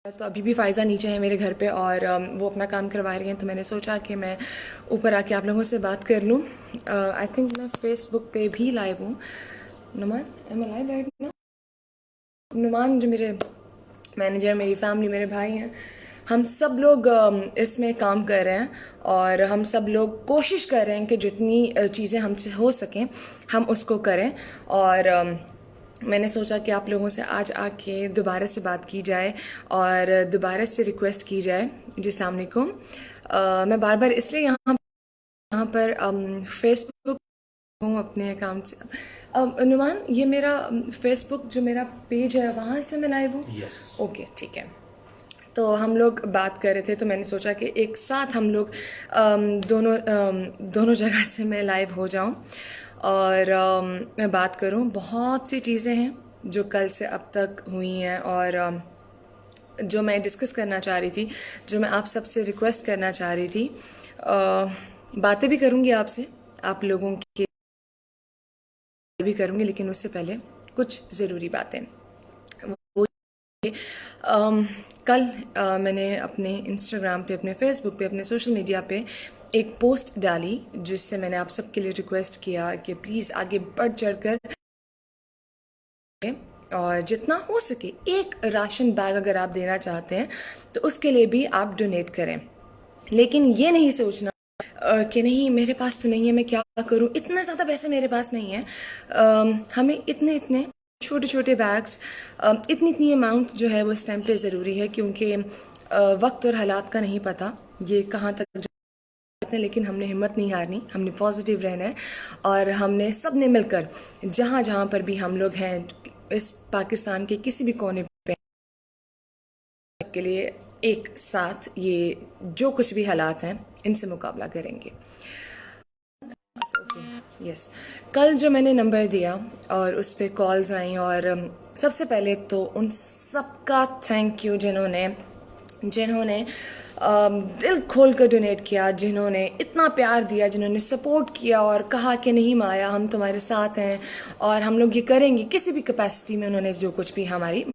तो अभी भी फ़ायज़ा नीचे है मेरे घर पे और वो अपना काम करवा रही हैं, तो मैंने सोचा कि मैं ऊपर आके आप लोगों से बात कर लूँ। आई थिंक मैं फेसबुक पे भी लाइव हूँ। नुमान, एम आई लाइव राइट ना? नुमान जो मेरे मैनेजर, मेरी फैमिली, मेरे भाई हैं, हम सब लोग इसमें काम कर रहे हैं और हम सब लोग कोशिश कर रहे हैं कि जितनी चीज़ें हमसे हो सकें हम उसको करें। और मैंने सोचा कि आप लोगों से आज आके दोबारा से बात की जाए और दोबारा से रिक्वेस्ट की जाए। जी अस्सलाम वालेकुम। मैं बार बार इसलिए यहाँ पर फेसबुक हूँ अपने अकाउंट से। नुमान, ये मेरा फेसबुक जो मेरा पेज है वहाँ से मैं लाइव हूँ? यस। ओके, ठीक है। तो हम लोग बात कर रहे थे, तो मैंने सोचा कि एक साथ हम लोग दोनों जगह से मैं लाइव हो जाऊं और मैं बात करूं। बहुत सी चीज़ें हैं जो कल से अब तक हुई हैं और जो मैं डिस्कस करना चाह रही थी, जो मैं आप सबसे रिक्वेस्ट करना चाह रही थी। बातें भी करूंगी आपसे, आप लोगों की भी करूंगी, लेकिन उससे पहले कुछ ज़रूरी बातें। वो कल मैंने अपने इंस्टाग्राम पे, अपने फेसबुक पे, अपने सोशल मीडिया पे एक पोस्ट डाली जिससे मैंने आप सबके लिए रिक्वेस्ट किया कि प्लीज़ आगे बढ़ चढ़ कर और जितना हो सके एक राशन बैग अगर आप देना चाहते हैं तो उसके लिए भी आप डोनेट करें। लेकिन ये नहीं सोचना कि नहीं मेरे पास तो नहीं है, मैं क्या करूं, इतना ज़्यादा पैसे मेरे पास नहीं है। हमें इतने इतने छोटे छोटे बैग्स, इतनी इतनी अमाउंट जो है वो इस टाइम पे ज़रूरी है, क्योंकि वक्त और हालात का नहीं पता ये कहाँ तक जाते हैं। लेकिन हमने हिम्मत नहीं हारनी, हमने पॉजिटिव रहना है और हमने सब ने मिलकर जहाँ जहाँ पर भी हम लोग हैं इस पाकिस्तान के किसी भी कोने पे के लिए एक साथ ये जो कुछ भी हालात हैं इनसे मुकाबला करेंगे। यस, कल जो मैंने नंबर दिया और उस पर कॉल्स आई और सबसे पहले तो उन सबका थैंक यू जिन्होंने दिल खोल कर डोनेट किया, जिन्होंने इतना प्यार दिया, जिन्होंने सपोर्ट किया और कहा कि नहीं माया हम तुम्हारे साथ हैं और हम लोग ये करेंगे किसी भी कैपेसिटी में। उन्होंने जो कुछ भी हमारी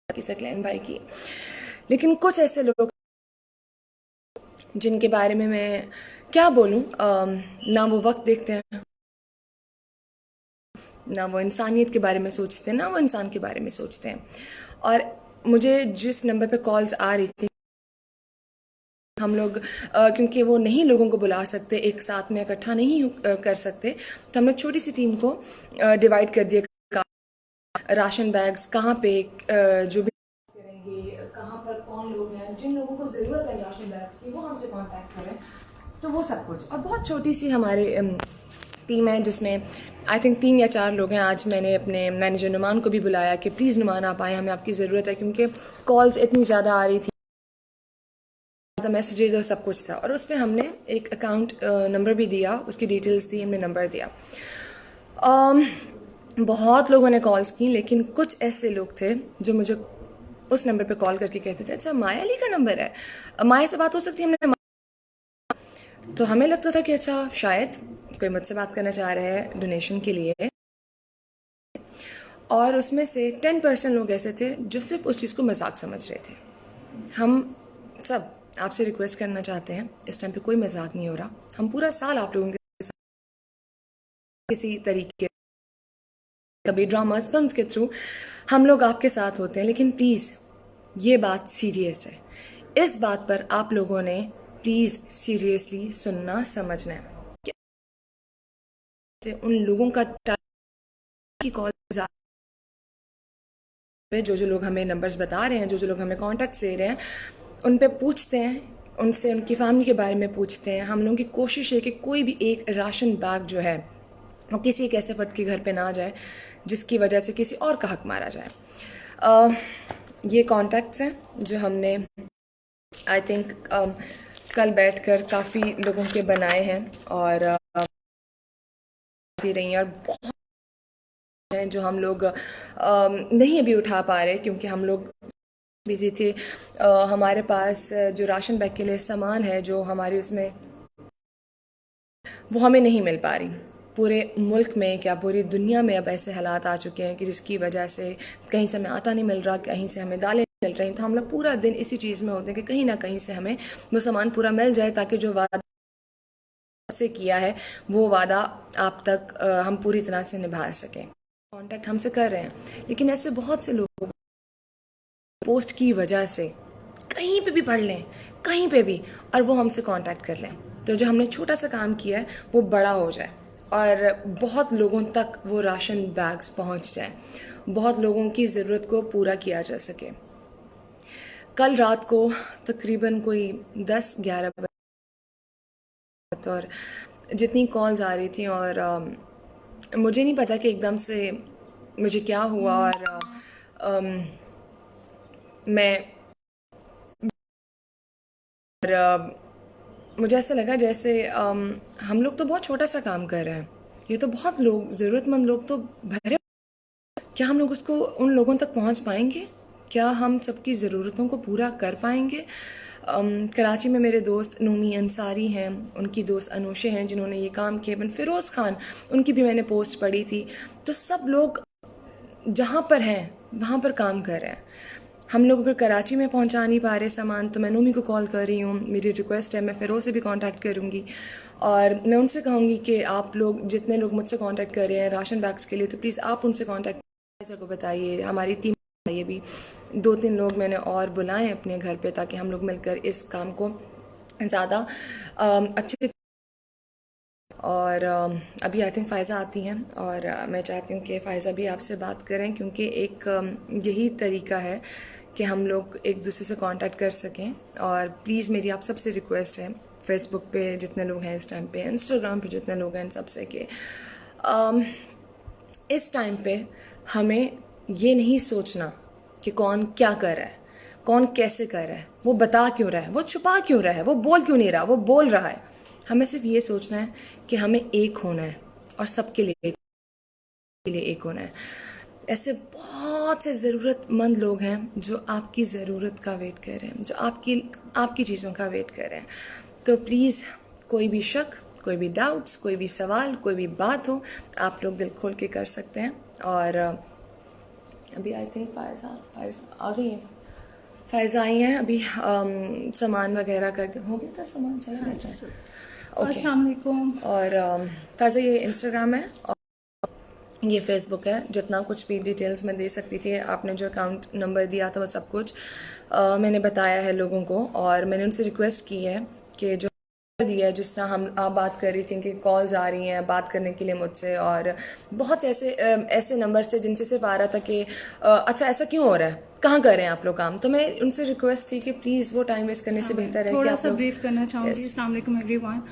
सकलैन भाई की। लेकिन कुछ ऐसे लोग जिनके बारे में मैं क्या बोलूं, ना वो वक्त देखते हैं, ना वो इंसानियत के बारे में सोचते हैं, ना वो इंसान के बारे में सोचते हैं। और मुझे जिस नंबर पे कॉल्स आ रही थी, हम लोग क्योंकि वो नहीं लोगों को बुला सकते, एक साथ में इकट्ठा नहीं कर सकते, तो हमने छोटी सी टीम को डिवाइड कर दिया। राशन बैग्स कहाँ पे जो भी करेंगे, कहाँ पर कौन लोग हैं, जिन लोगों को ज़रूरत है राशन बैग्स की वो हमसे कांटेक्ट करें, तो वो सब कुछ। और बहुत छोटी सी हमारे टीम है जिसमें आई थिंक 3 या 4 लोग हैं। आज मैंने अपने मैनेजर नुमान को भी बुलाया कि प्लीज़ नुमान आप आए, हमें आपकी ज़रूरत है, क्योंकि कॉल्स इतनी ज़्यादा आ रही थी, मैसेजेस और सब कुछ था। और उसमें हमने एक अकाउंट नंबर भी दिया, उसकी डिटेल्स दी, हमने नंबर दिया। बहुत लोगों ने कॉल्स की, लेकिन कुछ ऐसे लोग थे जो मुझे उस नंबर पे कॉल करके कहते थे अच्छा माया अली का नंबर है, माया से बात हो सकती है। हमने तो हमें लगता था कि अच्छा शायद कोई मुझसे बात करना चाह रहा है डोनेशन के लिए। और उसमें से 10% लोग ऐसे थे जो सिर्फ उस चीज़ को मजाक समझ रहे थे। हम सब आपसे रिक्वेस्ट करना चाहते हैं, इस टाइम पे कोई मजाक नहीं हो रहा। हम पूरा साल आप लोगों के साथ किसी तरीके, कभी ड्रामास, फिल्म्स के थ्रू हम लोग आपके साथ होते हैं, लेकिन प्लीज़ ये बात सीरियस है। इस बात पर आप लोगों ने प्लीज़ सीरियसली सुनना समझना है कि उन लोगों का की कॉल जो लोग हमें नंबर्स बता रहे हैं, जो लोग हमें कॉन्टैक्ट दे रहे हैं, उन पे पूछते हैं, उनसे उनकी फैमिली के बारे में पूछते हैं। हम लोगों की कोशिश है कि कोई भी एक राशन बैग जो है वो किसी एक ऐसे फर्द के घर पे ना जाए जिसकी वजह से किसी और का हक मारा जाए। ये कॉन्टैक्ट्स हैं जो हमने आई थिंक कल बैठकर काफ़ी लोगों के बनाए हैं और दे रही हैं। और बहुत हैं जो हम लोग नहीं अभी उठा पा रहे क्योंकि हम लोग बिजी थे। हमारे पास जो राशन बैग के लिए सामान है जो हमारी उसमें, वो हमें नहीं मिल पा रही। पूरे मुल्क में क्या पूरी दुनिया में अब ऐसे हालात आ चुके हैं कि जिसकी वजह से कहीं से हमें आटा नहीं मिल रहा, कहीं से हमें दालें मिल रही, तो हम लोग पूरा दिन इसी चीज़ में होते हैं कि कहीं ना कहीं से हमें वो सामान पूरा मिल जाए, ताकि जो वादा से किया है वो वादा आप तक हम पूरी तरह से निभा सकें। कांटेक्ट हमसे कर रहे हैं, लेकिन ऐसे बहुत से लोग पोस्ट की वजह से कहीं पे भी पढ़ लें, कहीं पे भी, और वो हमसे कांटेक्ट कर लें। तो जो हमने छोटा सा काम किया है वो बड़ा हो जाए और बहुत लोगों तक वो राशन बैग्स पहुंच जाए, बहुत लोगों की ज़रूरत को पूरा किया जा सके। कल रात को तकरीबन कोई 10-11 बजे और जितनी कॉल्स आ रही थी, और मुझे नहीं पता कि एकदम से मुझे क्या हुआ, और मैं मुझे ऐसा लगा जैसे हम लोग तो बहुत छोटा सा काम कर रहे हैं, ये तो बहुत लोग, ज़रूरतमंद लोग तो भरे, क्या हम लोग उसको उन लोगों तक पहुंच पाएंगे? क्या हम सबकी ज़रूरतों को पूरा कर पाएंगे? कराची में मेरे दोस्त नूमी अंसारी हैं, उनकी दोस्त अनूशे हैं जिन्होंने ये काम किया, बन फ़िरोज़ ख़ान, उनकी भी मैंने पोस्ट पढ़ी थी। तो सब लोग जहाँ पर हैं वहाँ पर काम कर रहे हैं। हम लोग अगर कराची में पहुंचा नहीं पा रहे सामान, तो मैं नूमी को कॉल कर रही हूँ, मेरी रिक्वेस्ट है, मैं फ़िरोज़ से भी कांटेक्ट करूँगी और मैं उनसे कहूँगी कि आप लोग जितने लोग मुझसे कांटेक्ट कर रहे हैं राशन बैग्स के लिए, तो प्लीज़ आप उनसे कांटेक्ट को बताइए, हमारी टीम बताइए भी। 2-3 लोग मैंने और बुलाएं अपने घर पे, ताकि हम लोग मिलकर इस काम को ज़्यादा अच्छे। और अभी आई थिंक फ़ायज़ा आती हैं, और मैं चाहती हूँ कि फ़ायज़ा भी आपसे बात करें, क्योंकि एक यही तरीका है कि हम लोग एक दूसरे से कांटेक्ट कर सकें। और प्लीज़ मेरी आप सबसे रिक्वेस्ट है, फेसबुक पे जितने लोग हैं इस टाइम पे, इंस्टाग्राम पे जितने लोग हैं, इन सबसे कि इस टाइम पे हमें ये नहीं सोचना कि कौन क्या कर रहा है, कौन कैसे कर रहा है, वो बता क्यों रहा है, वो छुपा क्यों रहा है, वो बोल क्यों नहीं रहा, वो बोल रहा है। हमें सिर्फ ये सोचना है कि हमें एक होना है और सबके लिए एक होना है। ऐसे बहुत से ज़रूरतमंद लोग हैं जो आपकी ज़रूरत का वेट कर रहे हैं, जो आपकी चीज़ों का वेट कर रहे हैं। तो प्लीज़ कोई भी शक, कोई भी डाउट्स, कोई भी सवाल, कोई भी बात हो, आप लोग दिल खोल के कर सकते हैं। और अभी आई थिंक फ़ायज़ा आ गई है, फ़ायज़ा आई हैं अभी, सामान वगैरह करके हो गया था, सामान चला गया था। अस्सलाम वालेकुम। और फ़ायज़ा ये इंस्टाग्राम है और ये फेसबुक है, जितना कुछ भी डिटेल्स मैं दे सकती थी, आपने जो अकाउंट नंबर दिया था वो सब कुछ मैंने बताया है लोगों को। और मैंने उनसे रिक्वेस्ट की है कि जो दिया है, जिस तरह आप बात कर रही थी कि कॉल्स आ रही हैं बात करने के लिए मुझसे, और बहुत ऐसे नंबर से जिनसे सिर्फ आ रहा था कि अच्छा ऐसा क्यों हो रहा है, कहाँ कर रहे हैं आप लोग काम। तो मैं उनसे रिक्वेस्ट थी कि प्लीज़ वो टाइम वेस्ट करने से बेहतर है कि थोड़ा आप सा लोग ब्रीफ करना चाहूँगी। अस्सलाम वालेकुम everyone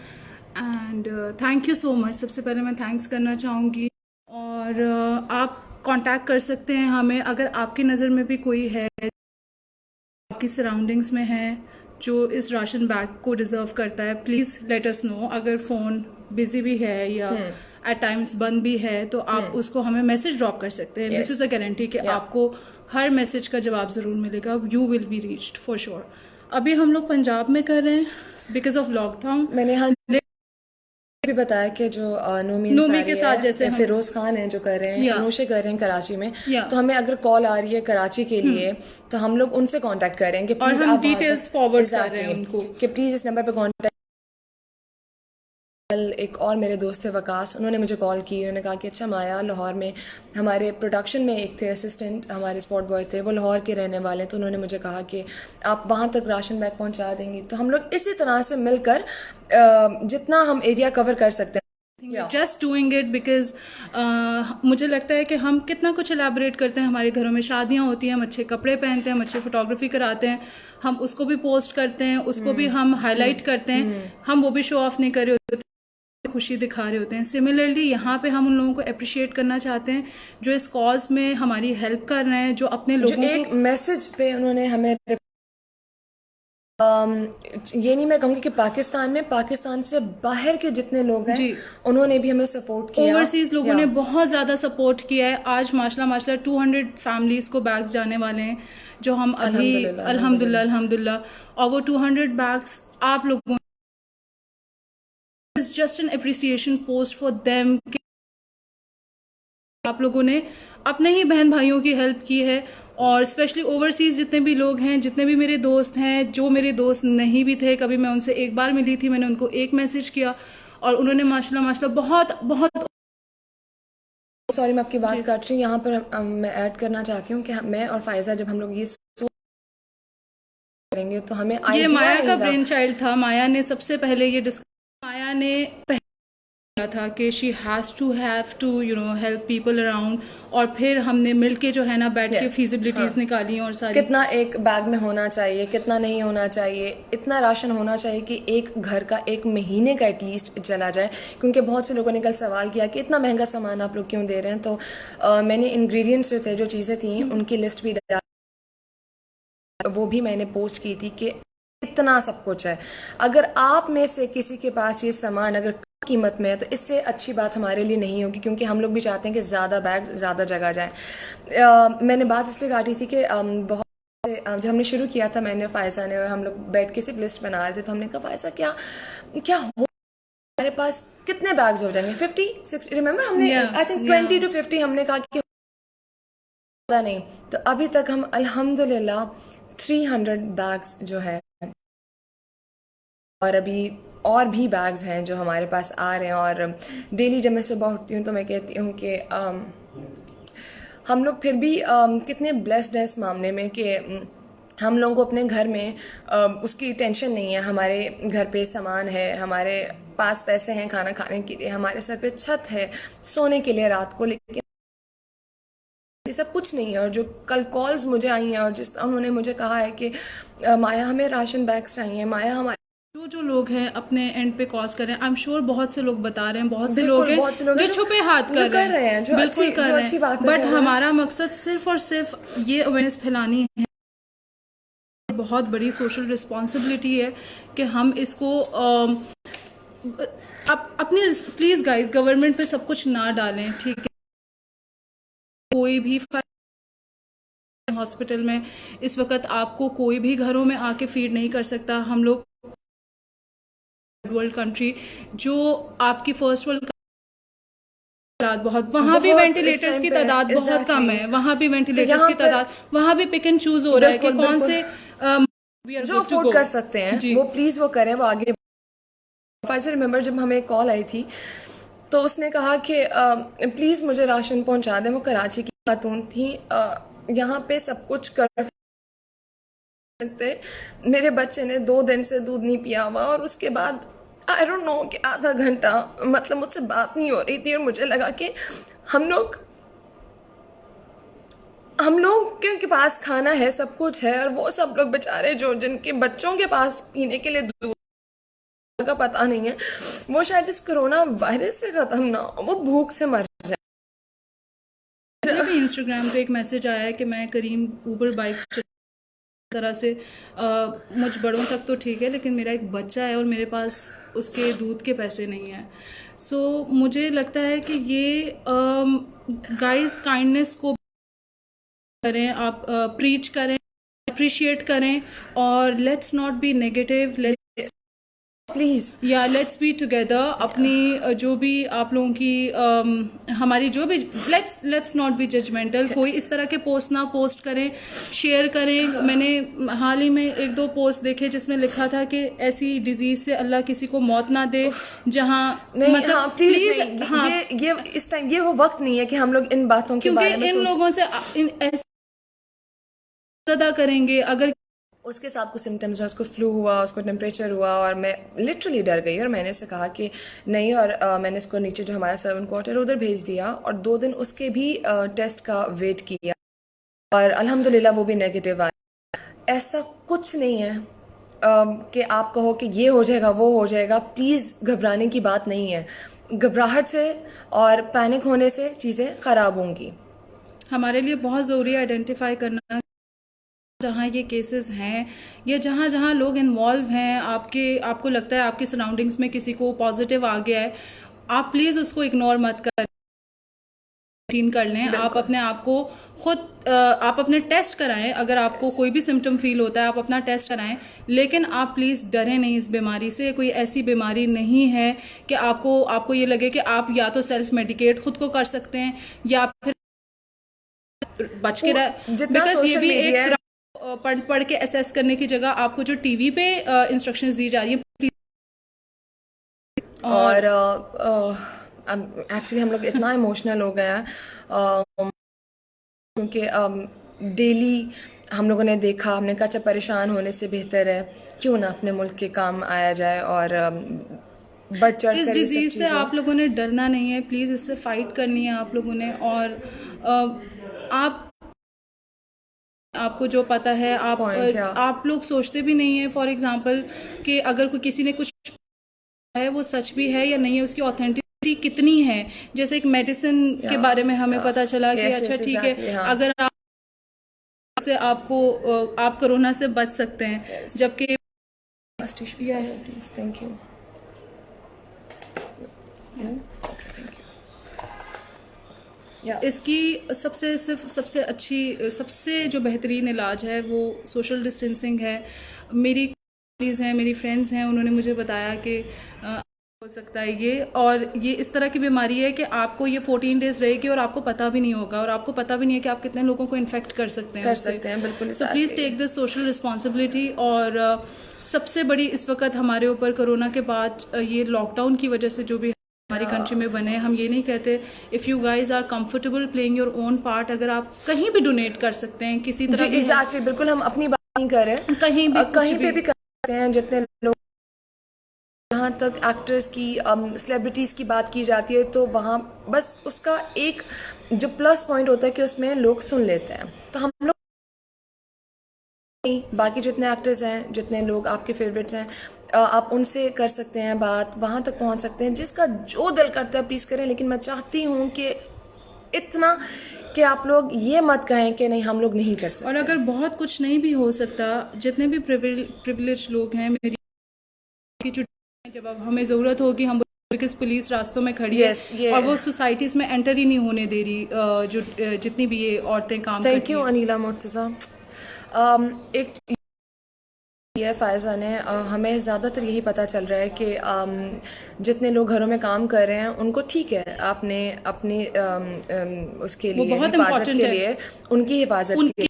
and thank you so much. सबसे पहले मैं थैंक्स करना चाहूँगी। और आप कांटेक्ट कर सकते हैं हमें, अगर आपकी नज़र में भी कोई है, आपकी सराउंडिंग्स में है जो इस राशन बैग को डिज़र्व करता है, प्लीज़ लेट अस नो। अगर फ़ोन बिजी भी है या एट टाइम्स बंद भी है, तो आप उसको हमें मैसेज ड्रॉप कर सकते हैं। दिस इज़ अ गारंटी कि आपको हर मैसेज का जवाब ज़रूर मिलेगा। You will be reached for sure. अभी हम लोग पंजाब में कर रहे हैं बिकॉज ऑफ लॉकडाउन। मैंने यहाँ भी बताया कि जो नूमी नूमी के साथ है, जैसे फिरोज खान हैं जो कर रहे हैं, अनूशे कर रहे हैं कराची में, तो हमें अगर कॉल आ रही है कराची के लिए, तो हम लोग उनसे कांटेक्ट करेंगे कि और प्लीज हम आप डिटेल्स फॉरवर्ड कर रहे हैं उनको कि प्लीज इस नंबर पर कांटेक्ट। कल एक और मेरे दोस्त थे वकास, उन्होंने मुझे कॉल की, उन्होंने कहा कि अच्छा माया, लाहौर में हमारे प्रोडक्शन में एक थे असिस्टेंट, हमारे स्पॉट बॉय थे, वो लाहौर के रहने वाले हैं, तो उन्होंने मुझे कहा कि आप वहाँ तक राशन बैग पहुँचा देंगी। तो हम लोग इसी तरह से मिलकर जितना हम एरिया कवर कर सकते हैं, जस्ट डूइंग इट बिकॉज मुझे लगता है कि हम कितना कुछ एलैबोरेट करते हैं। हमारे घरों में शादियां होती हैं, हम अच्छे कपड़े पहनते हैं, हम अच्छे फोटोग्राफी कराते हैं, हम उसको भी पोस्ट करते हैं, उसको भी हम हाईलाइट करते हैं, हम वो भी शो ऑफ नहीं कर रहे होते, खुशी दिखा रहे होते हैं। सिमिलरली यहाँ पे हम उन लोगों को अप्रिशिएट करना चाहते हैं जो इस कॉज में हमारी हेल्प कर रहे हैं, जो अपने लोगों जो एक मैसेज पे उन्होंने हमें ये नहीं मैं कहूँगी कि पाकिस्तान से बाहर के जितने लोग हैं उन्होंने भी हमें सपोर्ट किया। ओवरसीज लोगों ने बहुत ज़्यादा सपोर्ट किया है। आज माशाल्लाह 200 फैमिलीज़ को बैग्स जाने वाले हैं, जो हम अभी अल्हम्दुलिल्लाह, और वो 200 बैग्स आप लोगों is just an appreciation post for them. आप लोगों ने अपने ही बहन भाइयों की हेल्प की है, और स्पेशली ओवरसीज़ जितने भी लोग हैं, जितने भी मेरे दोस्त हैं, जो मेरे दोस्त नहीं भी थे, कभी मैं उनसे एक बार मिली थी, मैंने उनको एक मैसेज किया और उन्होंने माशाल्लाह माशाल्लाह बहुत बहुत। सॉरी मैं आपकी बात काट रही हूँ, यहाँ पर मैं ऐड करना चाहती हूँ कि मैं और फायजा जब हम लोग ये सोच करेंगे तो हमें ये आइडिया माया का रहेगा। ब्रेन चाइल्ड था। माया ने सबसे पहले ये माया ने पहले किया था कि she has to you know help people around, और फिर हमने मिलके जो है ना बैठ के फीजिबिलिटीज़ निकाली और सारी कितना एक बैग में होना चाहिए, कितना नहीं होना चाहिए, इतना राशन होना चाहिए कि एक घर का 1 महीने का एटलीस्ट चला जाए। क्योंकि बहुत से लोगों ने कल सवाल किया कि इतना महंगा सामान आप लोग क्यों दे रहे हैं, तो मैंने इंग्रेडिएंट्स जो थे, जो चीज़ें थी, उनकी लिस्ट भी वो भी मैंने पोस्ट की थी कि इतना सब कुछ है। अगर आप में से किसी के पास ये सामान अगर कीमत में है तो इससे अच्छी बात हमारे लिए नहीं होगी, क्योंकि हम लोग भी चाहते हैं कि ज़्यादा बैग्स ज़्यादा जगह जाए। मैंने बात इसलिए काटी थी कि बहुत जब हमने शुरू किया था, मैंने फ़ायज़ा ने और हम लोग बैठ के सिर्फ लिस्ट बना रहे थे, तो हमने कहा फ़ायज़ा क्या क्या हो हमारे पास कितने बैग्स हो जाएंगे, 50-60 रिमेंबर हमने आई थिंक 20 to 50 हमने कहा कि ज़्यादा नहीं। तो अभी तक हम अल्हम्दुलिल्लाह 300 बैग्स जो है, और अभी और भी बैग्स हैं जो हमारे पास आ रहे हैं। और डेली जब मैं सुबह उठती हूँ तो मैं कहती हूँ कि हम लोग फिर भी कितने ब्लेस्ड हैं इस मामले में कि हम लोगों को अपने घर में उसकी टेंशन नहीं है। हमारे घर पे सामान है, हमारे पास पैसे हैं खाना खाने के लिए, हमारे सर पे छत है सोने के लिए रात को, लेकिन ये सब कुछ नहीं है। और जो कल कॉल्स मुझे आई हैं और जिस उन्होंने मुझे कहा है कि माया हमें राशन बैग्स चाहिए, माया हमारे जो लोग हैं अपने एंड पे कॉज कर रहे हैं, आई एम श्योर बहुत से लोग बता रहे हैं, बहुत से लोग हैं जो छुपे हाथ कर रहे हैं, बिल्कुल कर रहे हैं, बट हमारा मकसद सिर्फ और सिर्फ ये अवेयरनेस फैलानी है। बहुत बड़ी सोशल रिस्पॉन्सिबिलिटी है कि हम इसको अपनी प्लीज़ गाइस गवर्नमेंट पे सब कुछ ना डालें, ठीक है। कोई भी हॉस्पिटल में इस वक्त आपको कोई भी घरों में आके फीड नहीं कर सकता। हम लोग वर्ल्ड कंट्री जो आपकी फर्स्ट वर्ल्ड बहुत, वहाँ भी वेंटिलेटर्स की तादाद बहुत कम है, वहाँ भी वेंटिलेटर्स की तादाद, वहाँ भी पिक एंड चूज हो रहा है कि कौन से जो अफोर्ड कर सकते हैं वो प्लीज वो करें, वो आगे। फाइजर रिमेंबर जब हमें कॉल आई थी तो उसने कहा कि प्लीज मुझे राशन पहुंचा दें। वो कराची की खातून थी, यहाँ पे सब कुछ कर सकते। मेरे बच्चे ने 2 दिन से दूध नहीं पिया हुआ, और उसके बाद आई डोंट नो कि आधा घंटा मतलब मुझसे बात नहीं हो रही थी, और मुझे लगा कि हम लोग के पास खाना है, सब कुछ है, और वो सब लोग बेचारे जो जिनके बच्चों के पास पीने के लिए दूध का पता नहीं है, वो शायद इस कोरोना वायरस से खत्म ना हो, वो भूख से मर जाए। मुझे भी इंस्टाग्राम पे एक मैसेज आया है कि मैं करीम ऊबर बाइक तरह से मुझ बड़ों तक तो ठीक है, लेकिन मेरा एक बच्चा है और मेरे पास उसके दूध के पैसे नहीं हैं। सो मुझे लगता है कि ये गाइस काइंडनेस को करें, आप प्रीच करें, अप्रिशिएट करें, और let's not be negative, please या लेट्स बी टुगेदर। अपनी जो भी आप लोगों की हमारी जो भी लेट्स नॉट बी जजमेंटल। कोई इस तरह के पोस्ट ना पोस्ट करें, शेयर करें। मैंने हाल ही में 1-2 पोस्ट देखे जिसमें लिखा था कि ऐसी डिजीज से अल्लाह किसी को मौत ना दे, जहां मतलब हाँ, प्लीज हाँ, ये इस टाइम ये वो वक्त नहीं है कि हम लोग इन बातों के बारे में इन लोगों से ज़्यादा करेंगे। अगर उसके साथ कुछ सिम्टम्स, उसको फ्लू हुआ, उसको टेम्परेचर हुआ, और मैं लिटरली डर गई, और मैंने से कहा कि नहीं, और मैंने इसको नीचे जो हमारा सर्वेंट क्वार्टर है उधर भेज दिया, और 2 दिन उसके भी टेस्ट का वेट किया, और अल्हम्दुलिल्लाह वो भी नेगेटिव आया। ऐसा कुछ नहीं है कि आप कहो कि ये हो जाएगा वो हो जाएगा। प्लीज़ घबराने की बात नहीं है। घबराहट से और पैनिक होने से चीज़ें ख़राब होंगी। हमारे लिए बहुत ज़रूरी है आइडेंटिफाई करना जहाँ ये केसेस हैं, या जहाँ जहाँ लोग इन्वॉल्व हैं, आपको लगता है आपकी सराउंडिंग्स में किसी को पॉजिटिव आ गया है, आप प्लीज़ उसको इग्नोर मत कर लें। आप अपने आप को खुद आप अपने टेस्ट कराएं। अगर आपको कोई भी सिम्टम फील होता है आप अपना टेस्ट कराएं, लेकिन आप प्लीज़ डरें नहीं इस बीमारी से। कोई ऐसी बीमारी नहीं है कि आपको ये लगे कि आप या तो सेल्फ मेडिकेट खुद को कर सकते हैं, या फिर बच के जितना बिकॉज ये social भी media है- एक पढ़ के असेस करने की जगह आपको जो टीवी पे इंस्ट्रक्शंस दी जा रही है प्लीज। और एक्चुअली हम लोग इतना इमोशनल हो गया क्योंकि डेली हम लोगों ने देखा, हमने कहा अच्छा परेशान होने से बेहतर है क्यों ना अपने मुल्क के काम आया जाए और बढ़ चढ़ इस कर ये सब डिजीज से चीज़ें- आप लोगों ने डरना नहीं है, प्लीज इससे फाइट करनी है आप लोगों ने। और आपको जो पता है Point, yeah. आप लोग सोचते भी नहीं है फॉर एग्जांपल कि अगर कोई किसी ने कुछ है वो सच भी है या नहीं है, उसकी ऑथेंटिसिटी कितनी है। जैसे एक मेडिसिन के बारे में हमें पता चला कि Yes, अच्छा yes, ठीक exactly, है हाँ. अगर से आपको आप कोरोना से बच सकते हैं, Yes. जबकि Last issue, Yes. please. Thank you. Yeah. Okay, thank you. Yeah. इसकी सबसे अच्छी सबसे जो बेहतरीन इलाज है वो सोशल डिस्टेंसिंग है। मेरी कॉलीज हैं, मेरी फ्रेंड्स हैं, उन्होंने मुझे बताया कि हो सकता है ये, और ये इस तरह की बीमारी है कि आपको ये 14 डेज रहेगी और आपको पता भी नहीं होगा, और आपको पता भी नहीं है कि आप कितने लोगों को इन्फेक्ट कर सकते हैं। बिल्कुल। So please take this social responsibility. और सबसे बड़ी इस वक्त हमारे ऊपर कोरोना के बाद ये लॉकडाउन की वजह से जो भी हमारी कंट्री में बने, हम ये नहीं कहते, if you guys are comfortable playing your own part, अगर आप कहीं भी डोनेट कर सकते हैं किसी तरह की, एग्जैक्टली, बिल्कुल हम अपनी बात नहीं कर रहे, कहीं पे भी कर सकते हैं। जितने लोग, जहाँ तक एक्टर्स की, सेलिब्रिटीज़ की बात की जाती है तो वहाँ बस उसका एक जो प्लस पॉइंट होता है कि उसमें लोग सुन लेते हैं, तो हम लोग बाकी जितने एक्टर्स हैं, जितने लोग आपके फेवरेट्स हैं, आप उनसे कर सकते हैं बात, वहाँ तक पहुँच सकते हैं। जिसका जो दिल करता है प्लीज़ करें, लेकिन मैं चाहती हूँ कि इतना कि आप लोग ये मत कहें कि नहीं हम लोग नहीं कर सकते। और अगर बहुत कुछ नहीं भी हो सकता, जितने भी प्रिविलेज लोग हैं, मेरी की जब अब हमें ज़रूरत होगी हम, बिकॉज पुलिस रास्तों में खड़ी है और वो सोसाइटीज़ में एंटर ही नहीं होने दे रही, जो जितनी भी ये औरतें काम करती हैं। Thank you Anila Murtaza. एक ये फ़ायज़ा ने हमें ज़्यादातर यही पता चल रहा है कि जितने लोग घरों में काम कर रहे हैं उनको ठीक है, आपने अपनी उसके लिए हिफाजत के लिए, उनकी हिफाजत के लिए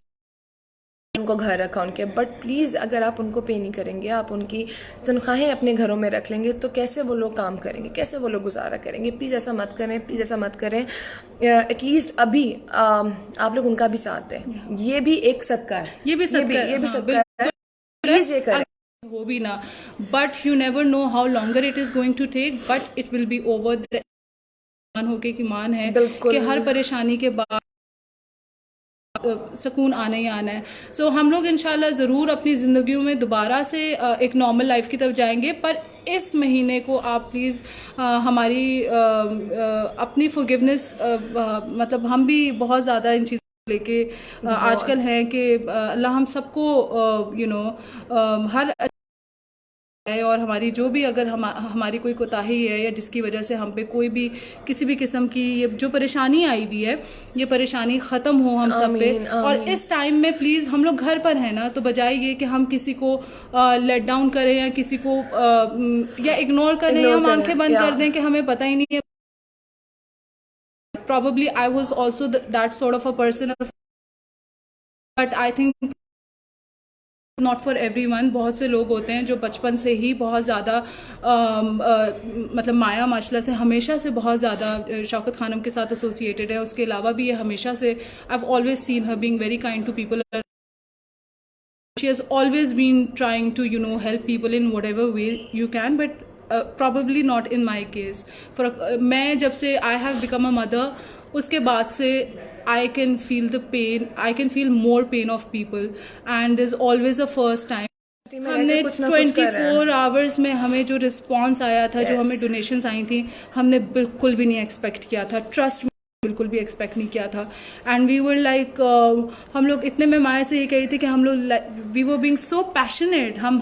उनको घर रखा उनके, बट प्लीज़ अगर आप उनको पे नहीं करेंगे, आप उनकी तनख्वाहें अपने घरों में रख लेंगे तो कैसे वो लोग काम करेंगे, कैसे वो लोग गुजारा करेंगे। प्लीज़ ऐसा मत करें, प्लीज़ ऐसा मत करें। एटलीस्ट अभी आप लोग उनका भी साथ दें, ये भी एक सदका है, ये भी सदका है। प्लीज़ ये करें, हो भी ना, but you never know how longer it is going to take, but it will be over. होके की मान है कि हर परेशानी के बाद सुकून आना ही आना है। सो हम लोग इंशाल्लाह ज़रूर अपनी ज़िंदगियों में दोबारा से एक नॉर्मल लाइफ की तरफ जाएंगे, पर इस महीने को आप प्लीज़ हमारी अपनी फॉरगिवनेस, मतलब हम भी बहुत ज़्यादा इन चीज़ों लेके आजकल हैं कि अल्लाह हम सबको हर है, और हमारी जो भी अगर हमारी कोई कोताही है या जिसकी वजह से हम पे कोई भी किसी भी किस्म की ये जो परेशानी आई हुई है, ये परेशानी ख़त्म हो हम सब पे। और इस टाइम में प्लीज़ हम लोग घर पर हैं ना, तो बजाय ये कि हम किसी को लेट डाउन करें या किसी को या इग्नोर करें या हम आंखें बंद कर दें कि हमें पता ही नहीं है। Probably I was also that sort of a person, but I think not for everyone. बहुत से लोग होते हैं जो बचपन से ही बहुत ज़्यादा मतलब माया माशला से हमेशा से बहुत ज़्यादा शौकत खानम के साथ एसोसिएटेड है। उसके अलावा भी ये हमेशा से, I have always seen her being very kind to people. She has always been trying to help people in whatever way you can, but probably not in my case. मैं जब से I have become a mother, उसके बाद से I can feel the pain, I can feel more pain of people, and there's always a first time. हमने 24 hours में हमें जो रिस्पॉन्स आया था, जो हमें डोनेशंस आई थी, हमने बिल्कुल भी नहीं एक्सपेक्ट किया था, ट्रस्ट बिल्कुल भी एक्सपेक्ट नहीं किया था। एंड वी वर लाइक, हम लोग इतने में माया से ये कही थी कि हम लोग we were being so passionate, हम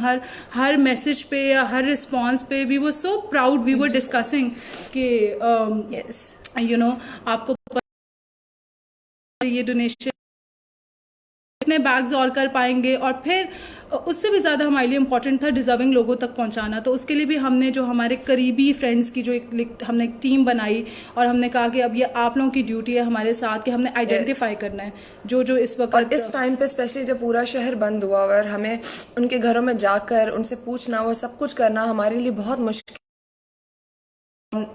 हर मैसेज पे या हर रिस्पॉन्स पे we were so proud, we were discussing कि आपको ये डोनेशन कितने बैग्स और कर पाएंगे, और फिर उससे भी ज़्यादा हमारे लिए इम्पोर्टेंट था डिज़र्विंग लोगों तक पहुंचाना। तो उसके लिए भी हमने जो हमारे करीबी फ्रेंड्स की जो हमने एक टीम बनाई, और हमने कहा कि अब ये आप लोगों की ड्यूटी है हमारे साथ कि हमने आइडेंटिफाई करना है जो जो इस वक्त। और इस टाइम पे स्पेशली जब पूरा शहर बंद हुआ और हमें उनके घरों में जाकर उनसे पूछना, वो सब कुछ करना हमारे लिए बहुत मुश्किल।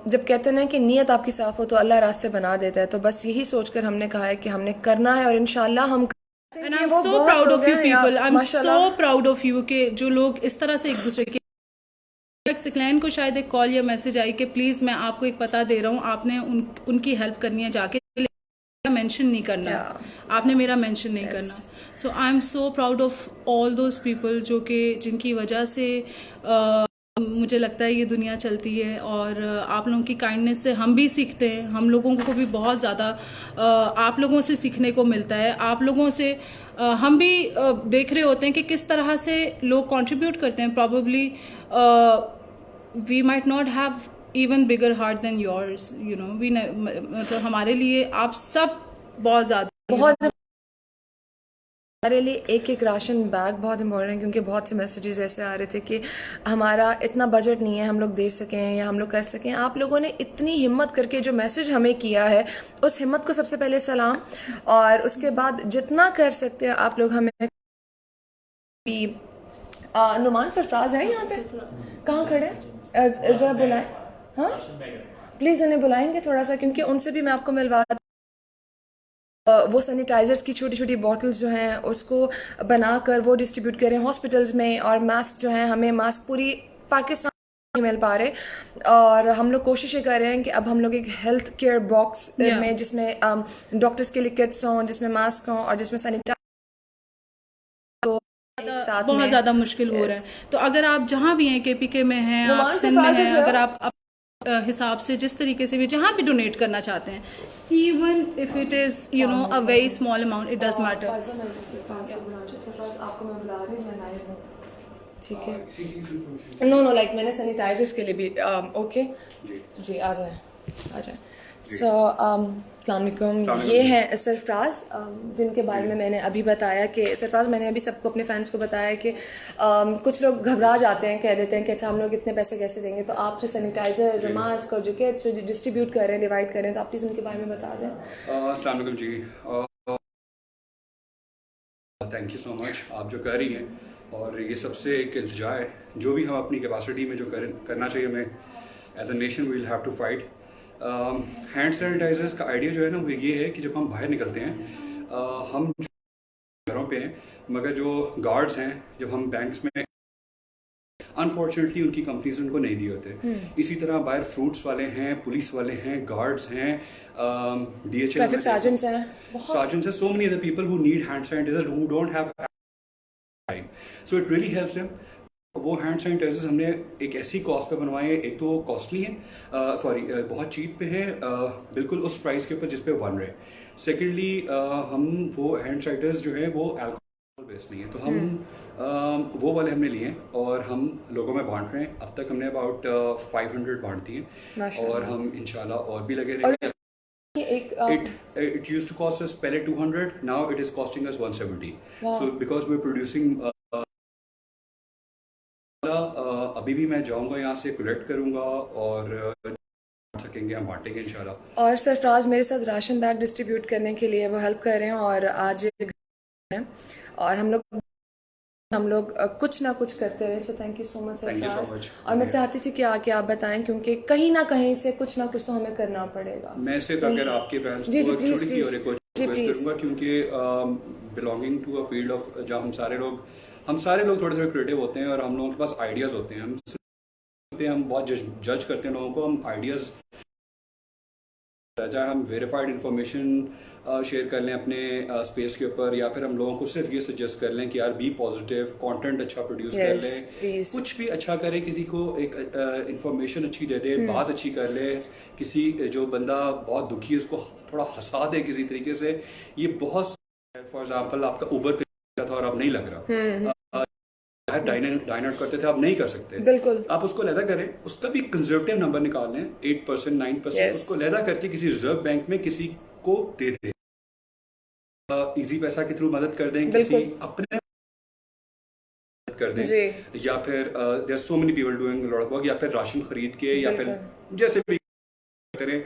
जब कहते हैं कि नीयत आपकी साफ हो तो अल्लाह रास्ते बना देता है, तो बस यही सोचकर हमने कहा है कि हमने करना है और इंशाल्लाह हम। And I'm so proud of you people. I'm so proud of you कि जो लोग इस तरह से एक दूसरे के। सिक्लैन को शायद एक कॉल या मैसेज आई कि प्लीज़ मैं आपको एक पता दे रहा हूँ, आपने उनकी हेल्प करनी है, जाके मेंशन नहीं करना, आपने मेरा मेंशन नहीं करना। So I am so proud of all those people जो कि जिनकी वजह से मुझे लगता है ये दुनिया चलती है। और आप लोगों की काइंडनेस से हम भी सीखते हैं, हम लोगों को भी बहुत ज़्यादा आप लोगों से सीखने को मिलता है। आप लोगों से हम भी देख रहे होते हैं कि किस तरह से लोग कंट्रीब्यूट करते हैं। Probably we might not have even bigger heart than yours, you know, we मतलब हमारे लिए आप सब बहुत ज़्यादा हमारे लिए एक एक राशन बैग बहुत इंपॉर्टेंट है, क्योंकि बहुत से मैसेजेस ऐसे आ रहे थे कि हमारा इतना बजट नहीं है हम लोग दे सकें या हम लोग कर सकें। आप लोगों ने इतनी हिम्मत करके जो मैसेज हमें किया है, उस हिम्मत को सबसे पहले सलाम। और उसके बाद जितना कर सकते हैं आप लोग हमें भी। नुमान सरफराज है यहाँ पे, कहाँ खड़े, ज़रा बुलाएं। हाँ प्लीज़ उन्हें बुलाएंगे थोड़ा सा, क्योंकि उनसे भी मैं आपको मिलवा। वो सैनिटाइजर्स की छोटी छोटी बॉटल्स जो हैं उसको बनाकर वो डिस्ट्रीब्यूट करें हॉस्पिटल्स में। और मास्क जो हैं, हमें मास्क पूरी पाकिस्तान नहीं मिल पा रहे, और हम लोग कोशिशें कर रहे हैं कि अब हम लोग एक हेल्थ केयर बॉक्स में, जिसमें डॉक्टर्स के लिए किट्स हों, जिसमें मास्क हों और जिसमें सैनिटाइजर बहुत ज़्यादा मुश्किल हो रहा है। तो अगर आप जहाँ भी हैं, KPK में हैं, आप सिंध में हैं, अगर आप हिसाब से जिस तरीके से भी जहाँ भी डोनेट करना चाहते हैं, even if it is you know a very small amount, it does matter. आपको मैं बुला रही हूँ, मैं लाइव हूँ, ठीक है। नो लाइक मैंने सैनिटाइजर्स के लिए भी ओके जी आ जाए। सो अस्सलाम वालेकुम, ये हैं सरफराज, जिनके बारे में मैंने अभी बताया कि सरफराज, मैंने अभी सबको अपने फैंस को बताया कि कुछ लोग घबरा जाते हैं, कह देते हैं कि अच्छा हम लोग इतने पैसे कैसे देंगे। तो आप जो सैनिटाइजर, मास्क और जो किट्स डिस्ट्रीब्यूट कर रहे हैं, डिवाइड कर रहे हैं, तो आप प्लीज़ उनके बारे में बता दें। अस्सलाम वालेकुम जी, थैंक यू सो मच आप जो कर रही हैं। और ये सबसे एक इल्तिजा है, जो भी हम अपनी कैपेसिटी में जो करना चाहिए, हमें as a nation we will have to fight. Hand sanitizers का आइडिया जो है ना, वो ये है कि जब हम बाहर निकलते हैं, हम घरों पे हैं, मगर जो गार्ड्स हैं, जब हम बैंक्स में, अनफॉर्चुनेटली उनकी कंपनीज उनको नहीं दिए होते। इसी तरह बाहर फ्रूट्स वाले हैं, पुलिस वाले हैं, गार्ड्स हैं, DHL ट्रैफिक सर्जेंट्स हैं, so many other people who need hand sanitizer who don't have time, so it really helps them। वो हैंड सैनिटाइजर्स हमने एक ऐसी कॉस्ट पे बनवाए हैं, एक तो वो कॉस्टली है, बहुत चीप पे है, बिल्कुल उस प्राइस के ऊपर जिस पे बन रहे। सेकेंडली हम वो हैंड सैनिटाइजर्स जो है वो अल्कोहल बेस्ड नहीं है, तो हम वो वाले हमने लिए हैं और हम लोगों में बांट रहे हैं। अब तक हमने अबाउट 500 बांट दिए, और हम इंशाल्लाह और भी लगे रहेंगे। It used to cost us पहले 200, now it is costing us 170। So because we're producing अभी भी मैं जाऊंगा यहाँ से, कलेक्ट करूंगा और सकेंगे हम बांटेंगे इंशाल्लाह। और सरफराज मेरे साथ राशन बैग डिस्ट्रीब्यूट करने के लिए वो हेल्प कर रहे हैं, और आज हैं और हम लोग कुछ ना कुछ करते रहे। So thank you so much Sarfaraz. और मैं चाहती थी कि आके आप बताएं, क्योंकि कहीं ना कहीं से कुछ ना कुछ तो हमें करना पड़ेगा। मैं सिर्फ अगर आपके फैंस को छोटी सी और एक रिक्वेस्ट करूंगा, क्योंकि belonging to a field of जहाँ हम सारे लोग थोड़े थोड़े क्रिएटिव होते हैं, और हम लोगों के पास आइडियाज़ होते हैं, हम बहुत जज करते हैं लोगों को, हम आइडियाज़, चाहे हम वेरीफाइड इंफॉर्मेशन शेयर कर लें अपने स्पेस के ऊपर, या फिर हम लोगों को सिर्फ ये सजेस्ट कर लें कि यार बी पॉजिटिव, कंटेंट अच्छा प्रोड्यूस कर लें, कुछ भी अच्छा करें, किसी को एक इंफॉर्मेशन अच्छी दे दे, बात अच्छी कर ले, किसी जो बंदा बहुत दुखी है उसको थोड़ा हंसा दे किसी तरीके से। ये बहुत, फॉर एग्जाम्पल आपका उबर का था और अब नहीं लग रहा, डाइन आउट करते थे, आप नहीं कर सकते, बिल्कुल आप उसको लैदा करें, उसका भी कंजर्वेटिव नंबर निकाल लें, 8% 9%, उसको लैदा करके किसी रिजर्व बैंक में किसी को दे दें। इजी पैसा के थ्रू मदद कर दें, किसी अपने मदद कर दें, या फिर there so many people doing lot of work, या फिर राशन खरीद के, या फिर जैसे भी करें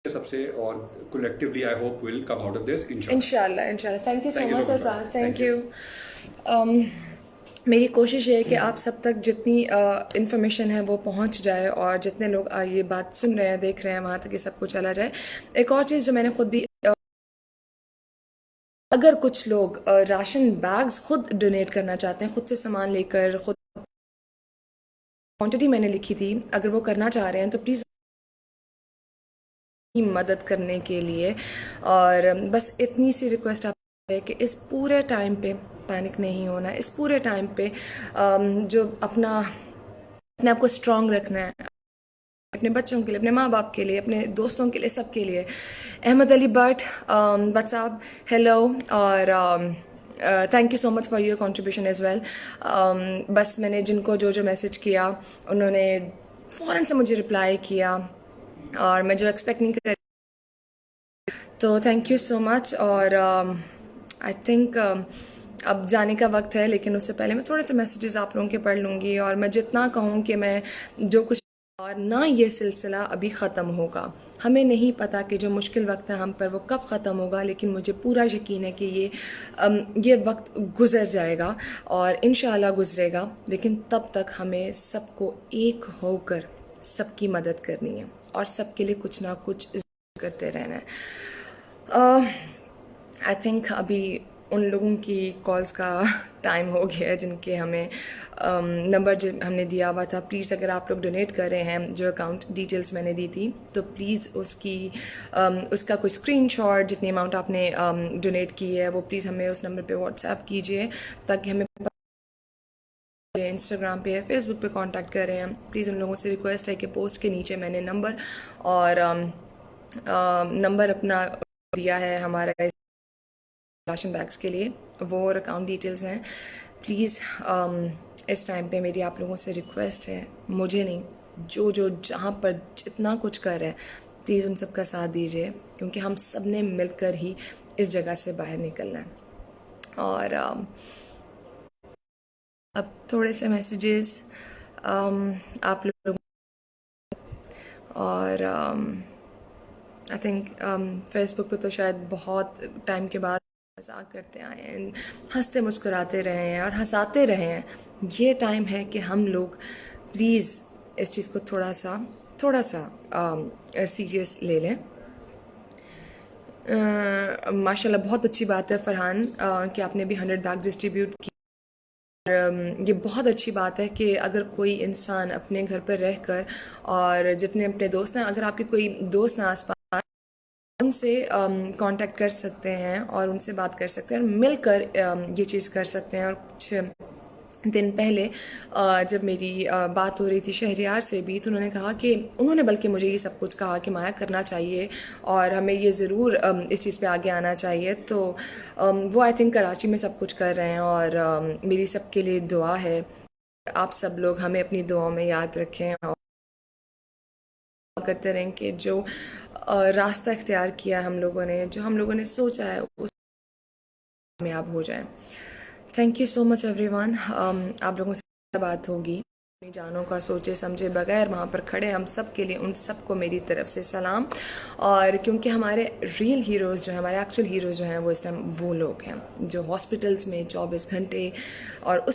सबसे, और collectively I hope will come out of this इंशाल्लाह। Thank you so much Sarfaraz, thank you. मेरी कोशिश है कि आप सब तक जितनी इन्फॉर्मेशन है वो पहुंच जाए, और जितने लोग ये बात सुन रहे हैं, देख रहे हैं, वहाँ तक ये सब कुछ चला जाए। एक और चीज़ जो मैंने खुद भी, अगर कुछ लोग राशन बैग्स खुद डोनेट करना चाहते हैं, खुद से सामान लेकर, खुद क्वांटिटी मैंने लिखी थी, अगर वो करना चाह रहे हैं तो प्लीज़ मदद करने के लिए। और बस इतनी सी रिक्वेस्ट आप है कि इस पूरे टाइम पे पैनिक नहीं होना, इस पूरे टाइम पे जो अपने आप को स्ट्रॉन्ग रखना है, अपने बच्चों के लिए, अपने माँ बाप के लिए, अपने दोस्तों के लिए, सबके लिए। अहमद अली बट व्हाट्सएप, हेलो, और thank you so much for your contribution as well. बस मैंने जिनको जो जो मैसेज किया उन्होंने फ़ौरन से मुझे रिप्लाई किया, और मैं जो एक्सपेक्ट नहीं कर, तो थैंक यू सो मच। और आई थिंक अब जाने का वक्त है, लेकिन उससे पहले मैं थोड़े से मैसेजेस आप लोगों के पढ़ लूँगी। और मैं जितना कहूँ कि मैं जो कुछ, और ना ये सिलसिला अभी ख़त्म होगा, हमें नहीं पता कि जो मुश्किल वक्त है हम पर वो कब ख़त्म होगा, लेकिन मुझे पूरा यकीन है कि ये वक्त गुज़र जाएगा और इंशाअल्लाह गुज़रेगा। लेकिन तब तक हमें सबको एक होकर सबकी मदद करनी है, और सबके लिए कुछ ना कुछ करते रहना है। आई थिंक अभी उन लोगों की कॉल्स का टाइम हो गया है जिनके हमें नंबर जो हमने दिया हुआ था। प्लीज़ अगर आप लोग डोनेट कर रहे हैं, जो अकाउंट डिटेल्स मैंने दी थी, तो प्लीज़ उसका कोई स्क्रीनशॉट, जितनी अमाउंट आपने डोनेट की है वो प्लीज़ हमें उस नंबर पे व्हाट्सएप कीजिए, ताकि हमें इंस्टाग्राम पे या फेसबुक पे कांटेक्ट कर रहे हैं। प्लीज़ उन लोगों से रिक्वेस्ट है कि पोस्ट के नीचे मैंने नंबर और नंबर अपना दिया है हमारा राशन बैग्स के लिए, वो और अकाउंट डिटेल्स हैं। प्लीज़ इस टाइम पे मेरी आप लोगों से रिक्वेस्ट है, मुझे नहीं, जो जहाँ पर जितना कुछ कर रहे हैं, प्लीज़ उन सब का साथ दीजिए, क्योंकि हम सब ने मिलकर ही इस जगह से बाहर निकलना है। और अब थोड़े से मैसेजेस आप लोग, और आई थिंक फेसबुक पे तो शायद बहुत टाइम के बाद मजाक करते आए हैं, हंसते मुस्कुराते रहे हैं और हंसाते रहे हैं। ये टाइम है कि हम लोग प्लीज़ इस चीज़ को थोड़ा सा सीरियस ले लें। माशाल्लाह बहुत अच्छी बात है फरहान कि आपने भी 100 बैग डिस्ट्रीब्यूट किए। ये बहुत अच्छी बात है कि अगर कोई इंसान अपने घर पर रहकर, और जितने अपने दोस्त हैं, अगर आपके कोई दोस्त ना आसपास, उनसे कांटेक्ट कर सकते हैं और उनसे बात कर सकते हैं और मिलकर ये चीज़ कर सकते हैं। और कुछ दिन पहले जब मेरी बात हो रही थी शहरियार से भी, तो उन्होंने बल्कि मुझे ये सब कुछ कहा कि माया करना चाहिए और हमें ये ज़रूर इस चीज़ पे आगे आना चाहिए। तो वो आई थिंक कराची में सब कुछ कर रहे हैं, और मेरी सबके लिए दुआ है। आप सब लोग हमें अपनी दुआओं में याद रखें और करते रहें कि जो रास्ता इख्तियार किया हम लोगों ने, जो हम लोगों ने सोचा है, उस कामयाब हो जाए। Thank you so much everyone. आप लोगों से बात होगी, अपनी जानों का सोचे समझे बगैर वहाँ पर खड़े हम सब के लिए, उन सबको मेरी तरफ से सलाम। और क्योंकि हमारे रियल हीरोज़ जो हैं, हमारे एक्चुअल हीरोज़ जो हैं, वो इस टाइम वो लोग हैं जो हॉस्पिटल्स में 24 घंटे और उस